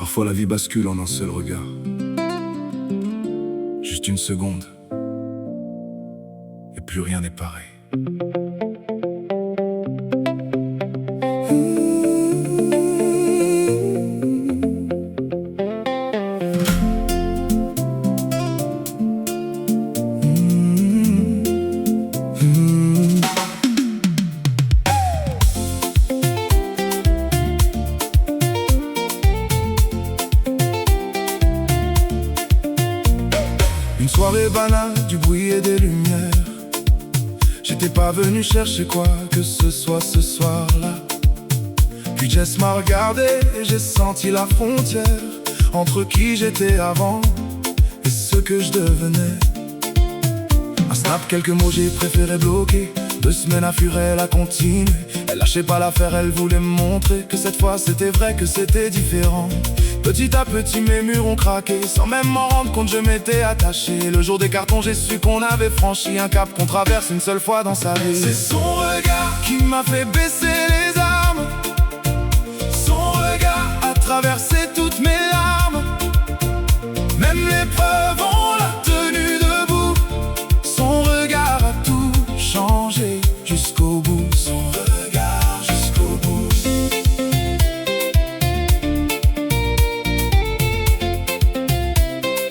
Parfois la vie bascule en un seul regard. Juste une seconde, et plus rien n'est pareil. Une soirée banale, du bruit et des lumières. J'étais pas venu chercher quoi que ce soit ce soir-là. Puis Jess m'a regardé et j'ai senti la frontière entre qui j'étais avant et ce que je devenais. Un snap, quelques mots, j'ai préféré bloquer. 2 semaines à fuir, elle a continué. Elle lâchait pas l'affaire, elle voulait me montrer que cette fois c'était vrai, que c'était différent. Petit à petit mes murs ont craqué, sans même m'en rendre compte je m'étais attaché. Le jour des cartons j'ai su qu'on avait franchi un cap qu'on traverse une seule fois dans sa vie. C'est son regard qui m'a fait baisser les armes. Son regard a traversé toutes mes larmes. Même l'épreuve on l'a tenu debout. Son regard a tout changé jusqu'au bout. Son regard jusqu'au bout.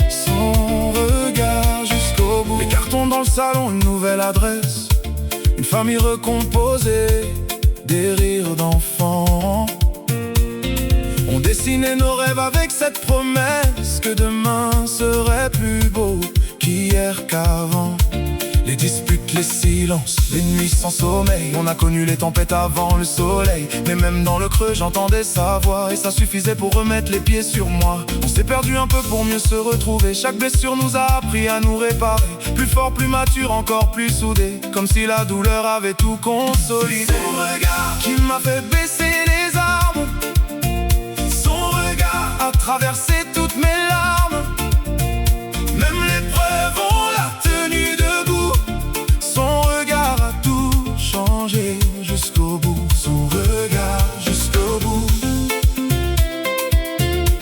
Son regard jusqu'au bout. Les cartons dans le salon, une nouvelle adresse, une famille recomposée, des rires d'enfants. On dessinait nos rêves avec cette promesse que demain serait plus beau qu'hier, qu'avant. Les disputes, les silences, les nuits sans sommeil. On a connu les tempêtes avant le soleil. Mais même dans le creux j'entendais sa voix, et ça suffisait pour remettre les pieds sur moi. On s'est perdu un peu pour mieux se retrouver. Chaque blessure nous a appris à nous réparer. Plus fort, plus mature, encore plus soudés, comme si la douleur avait tout consolidé. Son regard qui m'a fait baisser les armes. Son regard a traversé toutes mes larmes. Même l'épreuve on l'a tenu debout. Son regard a tout changé jusqu'au bout. Son regard jusqu'au bout.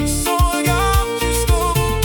Son regard jusqu'au bout.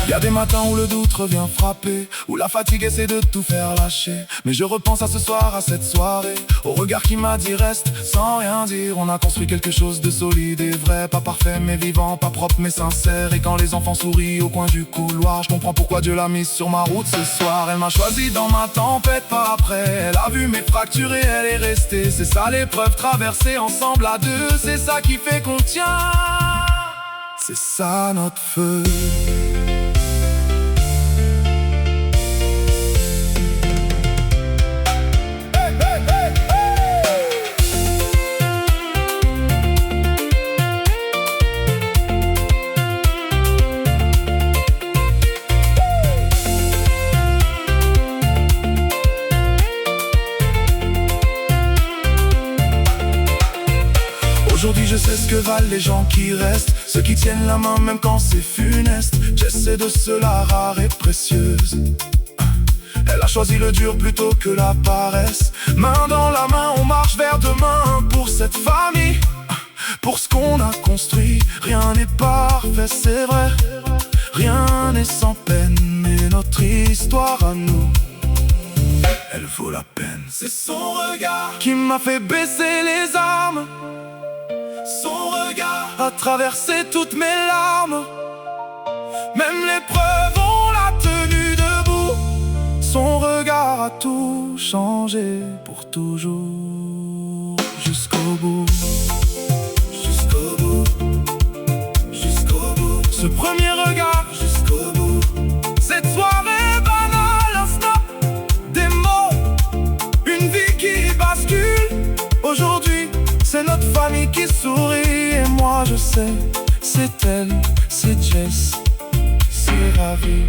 Y a des matins où le doute revient frapper, où la fatigue essaie de tout faire lâcher. Mais je repense à ce soir, à cette soirée, au regard qui m'a dit reste sans rien dire. On a construit quelque chose de solide et vrai, pas parfait mais vivant, pas propre mais sincère. Et quand les enfants sourient au coin du couloir, je comprends pourquoi Dieu l'a mise sur ma route ce soir. Elle m'a choisi dans ma tempête, pas après. Elle a vu mes fractures et elle est restée. C'est ça l'épreuve, traversée ensemble à deux. C'est ça qui fait qu'on tient. C'est ça notre feu. Aujourd'hui je sais ce que valent les gens qui restent, ceux qui tiennent la main même quand c'est funeste. J'essaie de cela rare et précieuse. Elle a choisi le dur plutôt que la paresse. Main dans la main on marche vers demain. Pour cette famille, pour ce qu'on a construit. Rien n'est parfait c'est vrai, rien n'est sans peine. Mais notre histoire à nous, elle vaut la peine. C'est son regard qui m'a fait baisser les armes. Son regard a traversé toutes mes larmes. Même l'épreuve on l'a tenu debout. Son regard a tout changé pour toujours. Jusqu'au bout. Jusqu'au bout. Jusqu'au bout. Ce premier regard. Jusqu'au bout. Cette soirée banale, un snap, des mots, une vie qui bascule. Aujourd'hui c'est notre famille qui sourit. Et moi je sais, c'est elle, c'est Jess, c'est ravi.